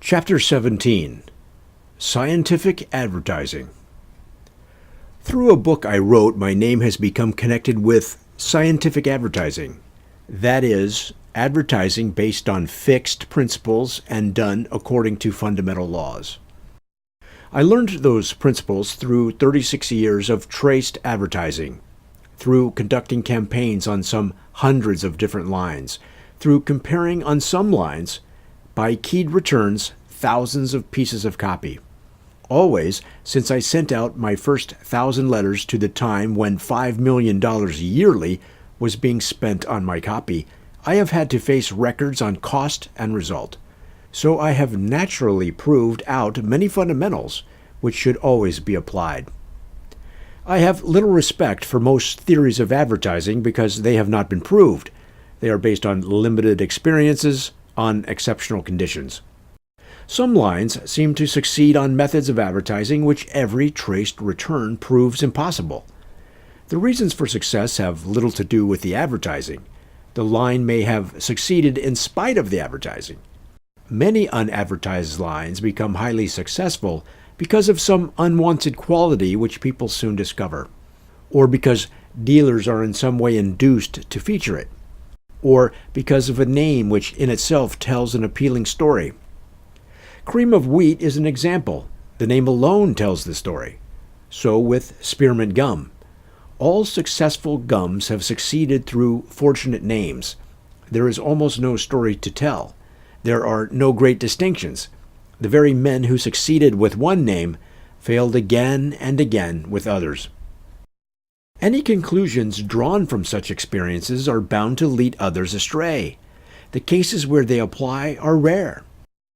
Chapter 17. Scientific Advertising. Through a book I wrote, my name has become connected with scientific advertising. That is, advertising based on fixed principles and done according to fundamental laws. I learned those principles through 36 years of traced advertising, through conducting campaigns on some hundreds of different lines, through comparing on some lines, by keyed returns, thousands of pieces of copy. Always, since I sent out my first 1,000 letters to the time when $5 million yearly was being spent on my copy, I have had to face records on cost and result. So I have naturally proved out many fundamentals which should always be applied. I have little respect for most theories of advertising because they have not been proved. They are based on limited experiences, on exceptional conditions. Some lines seem to succeed on methods of advertising which every traced return proves impossible. The reasons for success have little to do with the advertising. The line may have succeeded in spite of the advertising. Many unadvertised lines become highly successful because of some unwanted quality which people soon discover, or because dealers are in some way induced to feature it, or because of a name which in itself tells an appealing story. Cream of wheat is an example. The name alone tells the story. So with spearmint gum. All successful gums have succeeded through fortunate names. There is almost no story to tell. There are no great distinctions. The very men who succeeded with one name failed again and again with others. Any conclusions drawn from such experiences are bound to lead others astray. The cases where they apply are rare.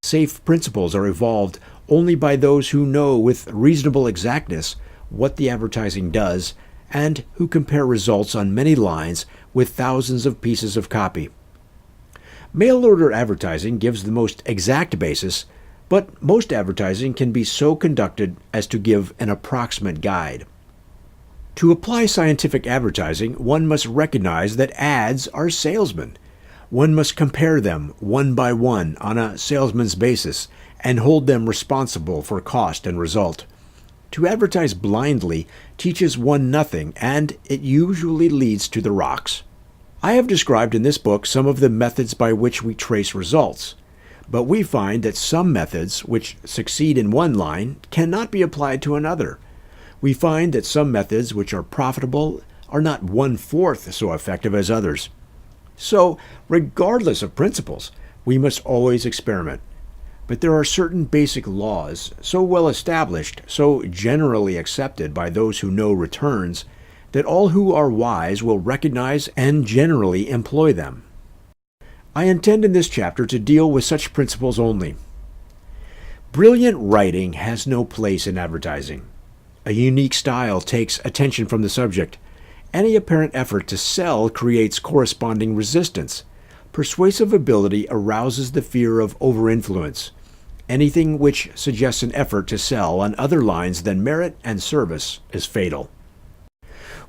Safe principles are evolved only by those who know with reasonable exactness what the advertising does and who compare results on many lines with thousands of pieces of copy. Mail-order advertising gives the most exact basis, but most advertising can be so conducted as to give an approximate guide. To apply scientific advertising, one must recognize that ads are salesmen. One must compare them one by one on a salesman's basis and hold them responsible for cost and result. To advertise blindly teaches one nothing, and it usually leads to the rocks. I have described in this book some of the methods by which we trace results, but we find that some methods which succeed in one line cannot be applied to another. We find that some methods which are profitable are not 1/4 so effective as others. So, regardless of principles, we must always experiment. But there are certain basic laws, so well established, so generally accepted by those who know returns, that all who are wise will recognize and generally employ them. I intend in this chapter to deal with such principles only. Brilliant writing has no place in advertising. A unique style takes attention from the subject. Any apparent effort to sell creates corresponding resistance. Persuasive ability arouses the fear of over-influence. Anything which suggests an effort to sell on other lines than merit and service is fatal.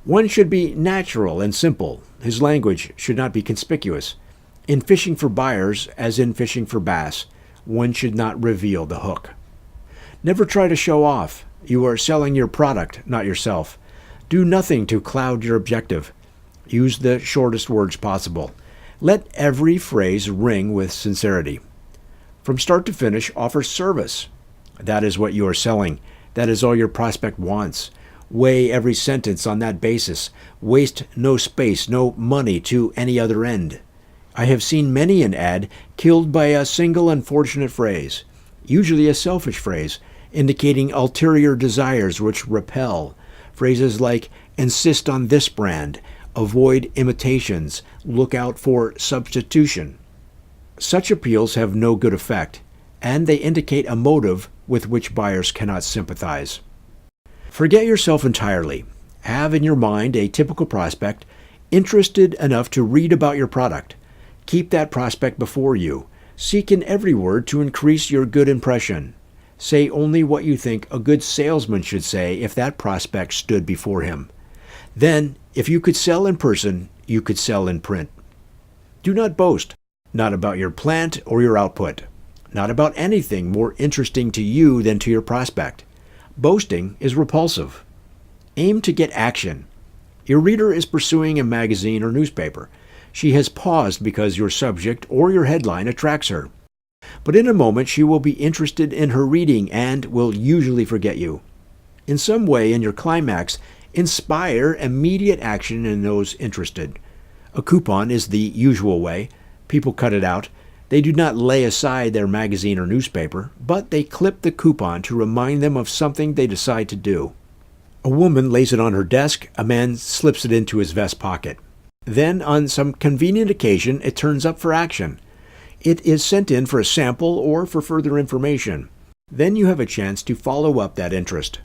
One should be natural and simple. His language should not be conspicuous. In fishing for buyers, as in fishing for bass, one should not reveal the hook. Never try to show off. You are selling your product, not yourself. Do nothing to cloud your objective. Use the shortest words possible. Let every phrase ring with sincerity. From start to finish, offer service. That is what you are selling. That is all your prospect wants. Weigh every sentence on that basis. Waste no space, no money to any other end. I have seen many an ad killed by a single unfortunate phrase, usually a selfish phrase, indicating ulterior desires which repel. Phrases like, insist on this brand, avoid imitations, look out for substitution. Such appeals have no good effect, and they indicate a motive with which buyers cannot sympathize. Forget yourself entirely. Have in your mind a typical prospect, interested enough to read about your product. Keep that prospect before you. Seek in every word to increase your good impression. Say only what you think a good salesman should say if that prospect stood before him. Then, if you could sell in person, you could sell in print. Do not boast, not about your plant or your output. not about anything more interesting to you than to your prospect. Boasting is repulsive. Aim to get action. Your reader is pursuing a magazine or newspaper. She has paused because your subject or your headline attracts her. But in a moment she will be interested in her reading and will usually forget you. In some way in your climax, inspire immediate action in those interested. A coupon is the usual way. People cut it out. They do not lay aside their magazine or newspaper, but they clip the coupon to remind them of something they decide to do. A woman lays it on her desk, a man slips it into his vest pocket. Then, on some convenient occasion, it turns up for action. It is sent in for a sample or for further information. Then you have a chance to follow up that interest.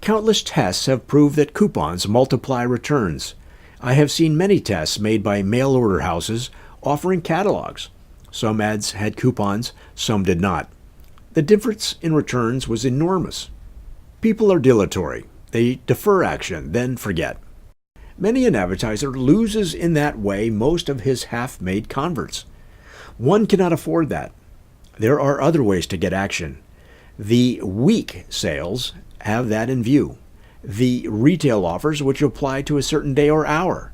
Countless tests have proved that coupons multiply returns. I have seen many tests made by mail-order houses offering catalogs. Some ads had coupons, some did not. The difference in returns was enormous. People are dilatory. They defer action, then forget. Many an advertiser loses in that way most of his half-made converts. One cannot afford that. There are other ways to get action. The weak sales have that in view. The retail offers which apply to a certain day or hour.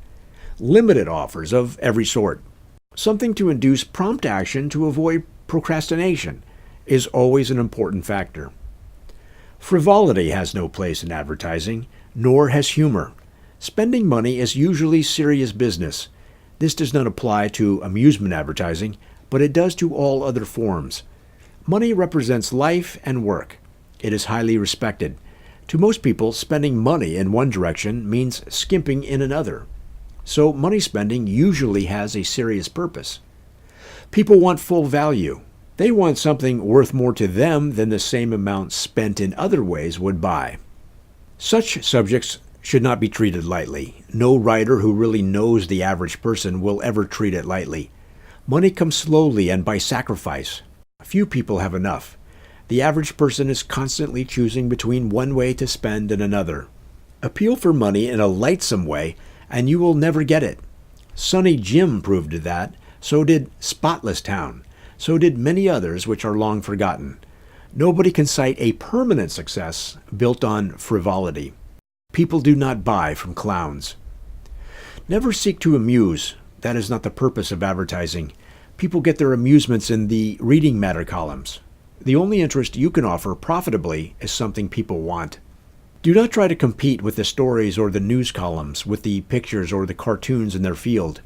Limited offers of every sort. Something to induce prompt action to avoid procrastination is always an important factor. Frivolity has no place in advertising, nor has humor. Spending money is usually serious business. This does not apply to amusement advertising, but it does to all other forms. Money represents life and work. It is highly respected. To most people, spending money in one direction means skimping in another. So money spending usually has a serious purpose. People want full value. They want something worth more to them than the same amount spent in other ways would buy. Such subjects should not be treated lightly. No writer who really knows the average person will ever treat it lightly. Money comes slowly and by sacrifice. Few people have enough. The average person is constantly choosing between one way to spend and another. Appeal for money in a lightsome way, and you will never get it. Sunny Jim proved that. So did Spotless Town. So did many others which are long forgotten. Nobody can cite a permanent success built on frivolity. People do not buy from clowns. Never seek to amuse. That is not the purpose of advertising. People get their amusements in the reading matter columns. The only interest you can offer profitably is something people want. Do not try to compete with the stories or the news columns, with the pictures or the cartoons in their field.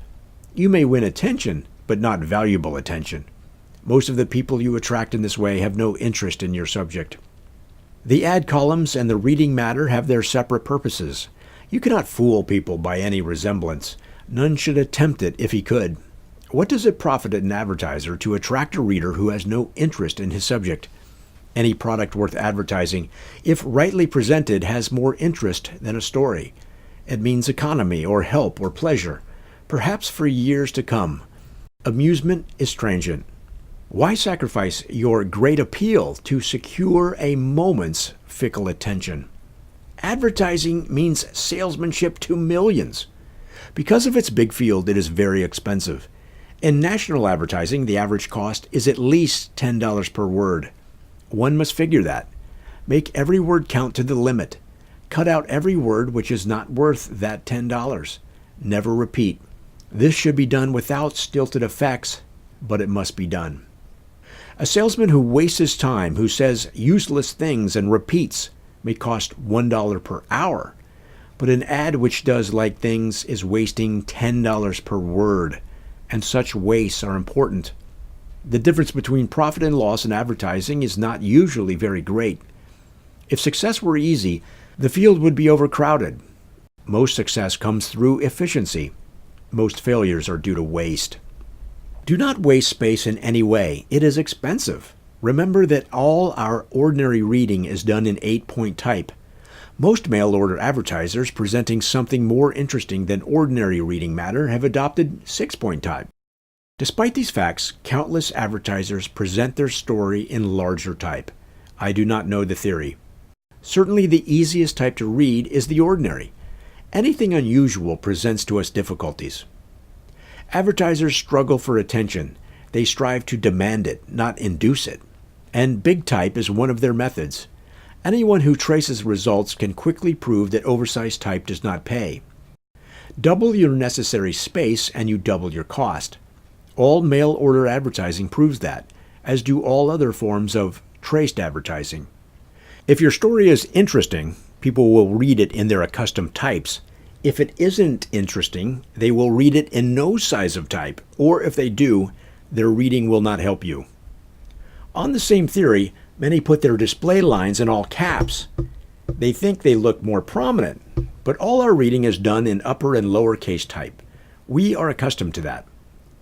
You may win attention, but not valuable attention. Most of the people you attract in this way have no interest in your subject. The ad columns and the reading matter have their separate purposes. You cannot fool people by any resemblance. None should attempt it if he could. What does it profit an advertiser to attract a reader who has no interest in his subject? Any product worth advertising, if rightly presented, has more interest than a story. It means economy or help or pleasure, perhaps for years to come. Amusement is transient. Why sacrifice your great appeal to secure a moment's fickle attention? Advertising means salesmanship to millions. Because of its big field, it is very expensive. In national advertising, the average cost is at least $10 per word. One must figure that. Make every word count to the limit. Cut out every word which is not worth that $10. Never repeat. This should be done without stilted effects, but it must be done. A salesman who wastes his time, who says useless things and repeats, may cost $1 per hour, but an ad which does like things is wasting $10 per word, and such wastes are important. The difference between profit and loss in advertising is not usually very great. If success were easy, the field would be overcrowded. Most success comes through efficiency. Most failures are due to waste. Do not waste space in any way. It is expensive. Remember that all our ordinary reading is done in 8-point type. Most mail-order advertisers presenting something more interesting than ordinary reading matter have adopted 6-point type. Despite these facts, countless advertisers present their story in larger type. I do not know the theory. Certainly the easiest type to read is the ordinary. Anything unusual presents to us difficulties. Advertisers struggle for attention. They strive to demand it, not induce it. And big type is one of their methods. Anyone who traces results can quickly prove that oversized type does not pay. Double your necessary space and you double your cost. All mail-order advertising proves that, as do all other forms of traced advertising. If your story is interesting, people will read it in their accustomed types. If it isn't interesting, they will read it in no size of type, or if they do, their reading will not help you. On the same theory, many put their display lines in all caps. They think they look more prominent, but all our reading is done in upper and lowercase type. We are accustomed to that.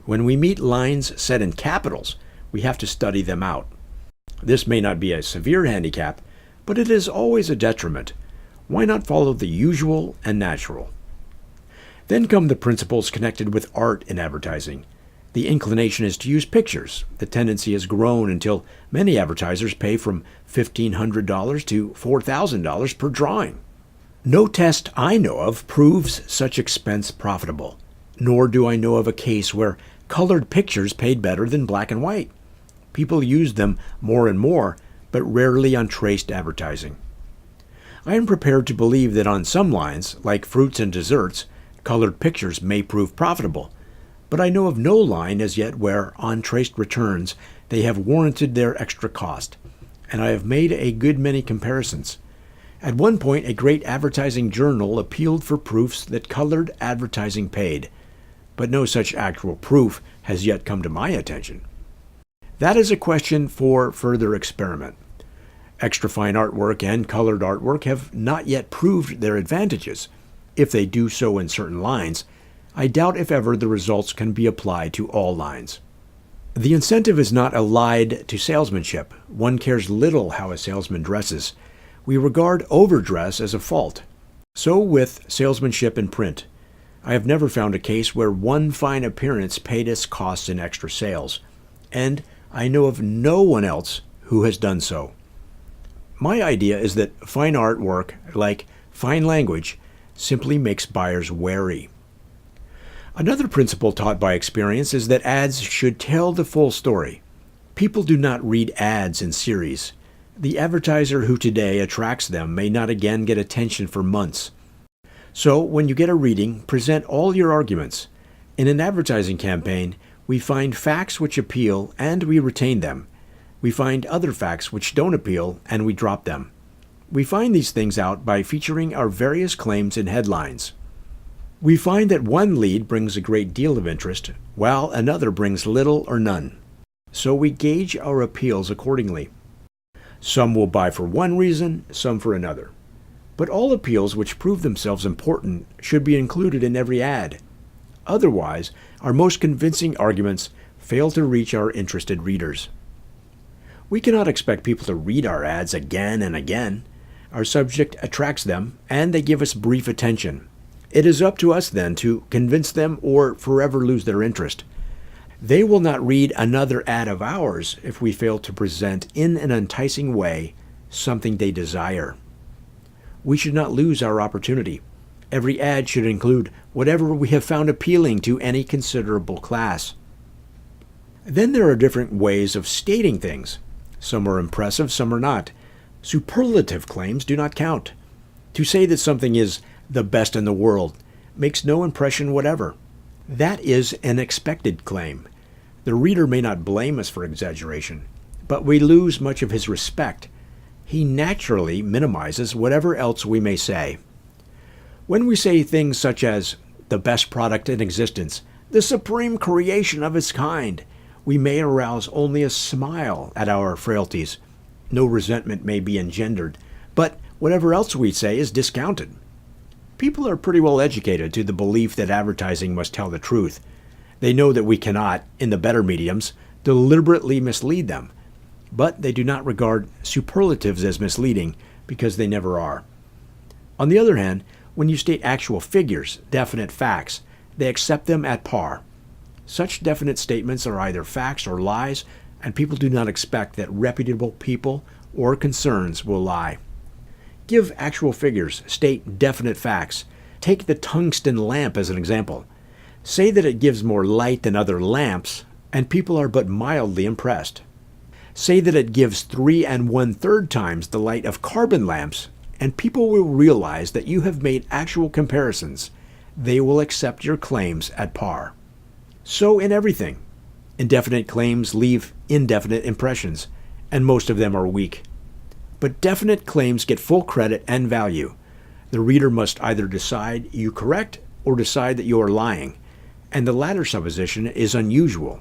When we meet lines set in capitals, we have to study them out. This may not be a severe handicap, but it is always a detriment. Why not follow the usual and natural? Then come the principles connected with art in advertising. The inclination is to use pictures. The tendency has grown until many advertisers pay from $1,500 to $4,000 per drawing. No test I know of proves such expense profitable, nor do I know of a case where colored pictures paid better than black and white. People use them more and more, but rarely on traced advertising. I am prepared to believe that on some lines, like fruits and desserts, colored pictures may prove profitable, but I know of no line as yet where, on traced returns, they have warranted their extra cost, and I have made a good many comparisons. At one point, a great advertising journal appealed for proofs that colored advertising paid, but no such actual proof has yet come to my attention. That is a question for further experiment. Extra fine artwork and colored artwork have not yet proved their advantages. If they do so in certain lines, I doubt if ever the results can be applied to all lines. The incentive is not allied to salesmanship. One cares little how a salesman dresses. We regard overdress as a fault. So with salesmanship in print. I have never found a case where one fine appearance paid its costs in extra sales, and I know of no one else who has done so. My idea is that fine artwork, like fine language, simply makes buyers wary. Another principle taught by experience is that ads should tell the full story. People do not read ads in series. The advertiser who today attracts them may not again get attention for months. So when you get a reading, present all your arguments. In an advertising campaign, we find facts which appeal and we retain them. We find other facts which don't appeal and we drop them. We find these things out by featuring our various claims in headlines. We find that one lead brings a great deal of interest, while another brings little or none. So we gauge our appeals accordingly. Some will buy for one reason, some for another. But all appeals which prove themselves important should be included in every ad. Otherwise, our most convincing arguments fail to reach our interested readers. We cannot expect people to read our ads again and again. Our subject attracts them, and they give us brief attention. It is up to us then to convince them or forever lose their interest. They will not read another ad of ours if we fail to present in an enticing way something they desire. We should not lose our opportunity. Every ad should include whatever we have found appealing to any considerable class. Then there are different ways of stating things. Some are impressive, some are not. Superlative claims do not count. To say that something is the best in the world makes no impression whatever. That is an expected claim. The reader may not blame us for exaggeration, but we lose much of his respect. He naturally minimizes whatever else we may say. When we say things such as the best product in existence, the supreme creation of its kind, we may arouse only a smile at our frailties. No resentment may be engendered, but whatever else we say is discounted. People are pretty well educated to the belief that advertising must tell the truth. They know that we cannot, in the better mediums, deliberately mislead them, but they do not regard superlatives as misleading because they never are. On the other hand, when you state actual figures, definite facts, they accept them at par. Such definite statements are either facts or lies, and people do not expect that reputable people or concerns will lie. Give actual figures, state definite facts. Take the tungsten lamp as an example. Say that it gives more light than other lamps, and people are but mildly impressed. Say that it gives 3 1/3 times the light of carbon lamps, and people will realize that you have made actual comparisons. They will accept your claims at par. So in everything, indefinite claims leave indefinite impressions, and most of them are weak. But definite claims get full credit and value. The reader must either decide you correct or decide that you are lying, and the latter supposition is unusual.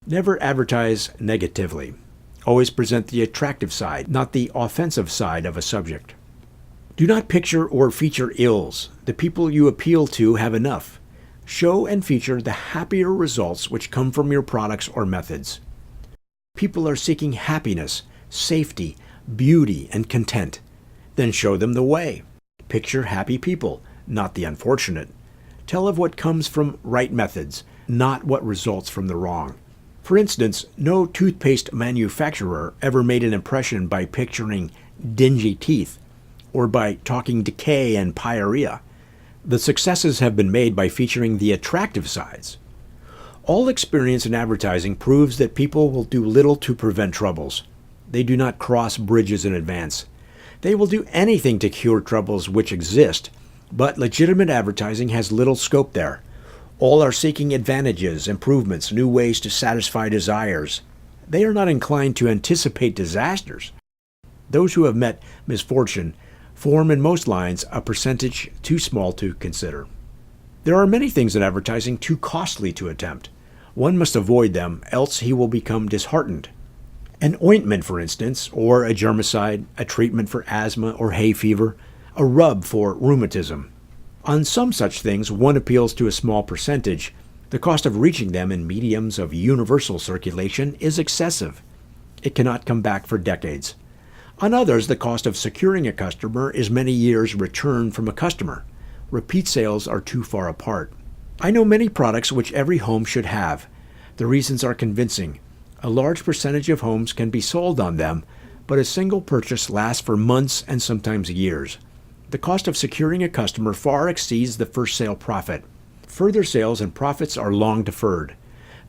Never advertise negatively. Always present the attractive side, not the offensive side of a subject. Do not picture or feature ills. The people you appeal to have enough. Show and feature the happier results which come from your products or methods. People are seeking happiness, safety, beauty, and content. Then show them the way. Picture happy people, not the unfortunate. Tell of what comes from right methods, not what results from the wrong. For instance, no toothpaste manufacturer ever made an impression by picturing dingy teeth or by talking decay and pyorrhea. The successes have been made by featuring the attractive sides. All experience in advertising proves that people will do little to prevent troubles. They do not cross bridges in advance. They will do anything to cure troubles which exist, but legitimate advertising has little scope there. All are seeking advantages, improvements, new ways to satisfy desires. They are not inclined to anticipate disasters. Those who have met misfortune form in most lines a percentage too small to consider. There are many things in advertising too costly to attempt. One must avoid them, else he will become disheartened. An ointment, for instance, or a germicide, a treatment for asthma or hay fever, a rub for rheumatism. On some such things, one appeals to a small percentage. The cost of reaching them in mediums of universal circulation is excessive. It cannot come back for decades. On others, the cost of securing a customer is many years' return from a customer. Repeat sales are too far apart. I know many products which every home should have. The reasons are convincing. A large percentage of homes can be sold on them, but a single purchase lasts for months and sometimes years. The cost of securing a customer far exceeds the first sale profit. Further sales and profits are long deferred.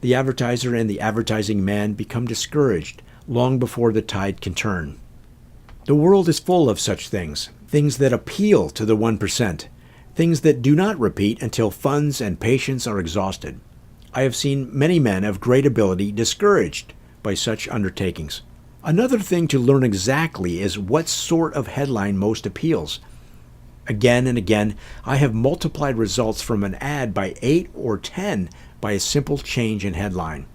The advertiser and the advertising man become discouraged long before the tide can turn. The world is full of such things, things that appeal to the 1%, things that do not repeat until funds and patience are exhausted. I have seen many men of great ability discouraged by such undertakings. Another thing to learn exactly is what sort of headline most appeals. Again and again, I have multiplied results from an ad by 8 or 10 by a simple change in headline.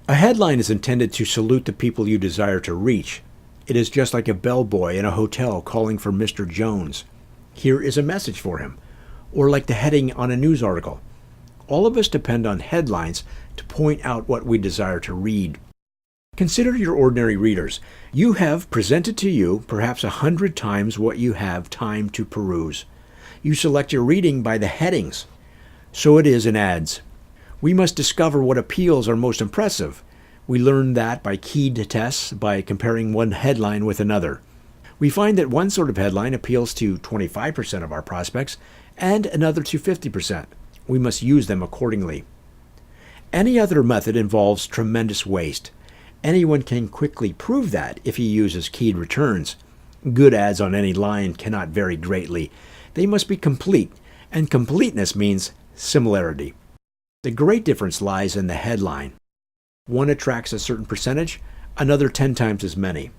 A headline is intended to salute the people you desire to reach. It is just like a bellboy in a hotel calling for Mr. Jones. Here is a message for him. Or like the heading on a news article. All of us depend on headlines to point out what we desire to read. Consider your ordinary readers. You have presented to you perhaps 100 times what you have time to peruse. You select your reading by the headings. So it is in ads. We must discover what appeals are most impressive. We learn that by keyed tests, by comparing one headline with another. We find that one sort of headline appeals to 25% of our prospects and another to 50%. We must use them accordingly. Any other method involves tremendous waste. Anyone can quickly prove that if he uses keyed returns. Good ads on any line cannot vary greatly. They must be complete, and completeness means similarity. The great difference lies in the headline. One attracts a certain percentage, another 10 times as many.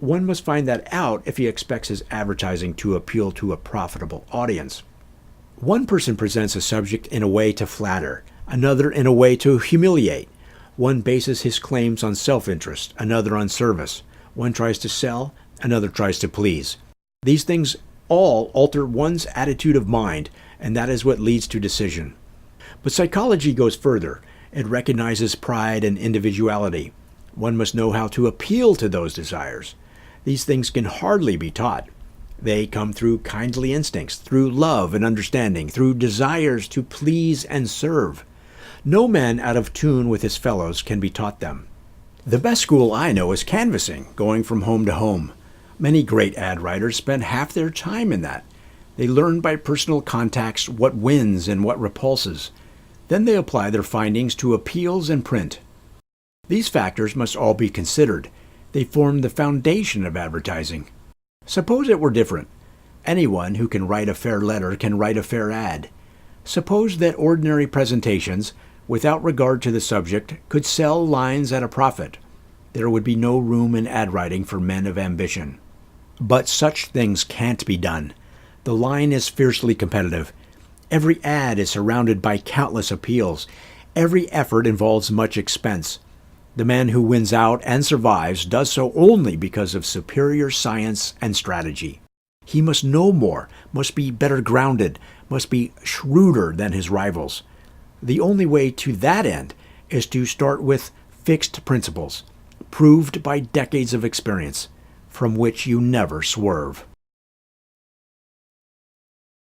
One must find that out if he expects his advertising to appeal to a profitable audience. One person presents a subject in a way to flatter, another in a way to humiliate. One bases his claims on self-interest, another on service. One tries to sell, another tries to please. These things all alter one's attitude of mind, and that is what leads to decision. But psychology goes further. It recognizes pride and individuality. One must know how to appeal to those desires. These things can hardly be taught. They come through kindly instincts, through love and understanding, through desires to please and serve. No man out of tune with his fellows can be taught them. The best school I know is canvassing, going from home to home. Many great ad writers spend half their time in that. They learn by personal contacts what wins and what repulses. Then they apply their findings to appeals in print. These factors must all be considered. They form the foundation of advertising. Suppose it were different. Anyone who can write a fair letter can write a fair ad. Suppose that ordinary presentations, without regard to the subject, could sell lines at a profit. There would be no room in ad writing for men of ambition. But such things can't be done. The line is fiercely competitive. Every ad is surrounded by countless appeals. Every effort involves much expense. The man who wins out and survives does so only because of superior science and strategy. He must know more, must be better grounded, must be shrewder than his rivals. The only way to that end is to start with fixed principles, proved by decades of experience, from which you never swerve.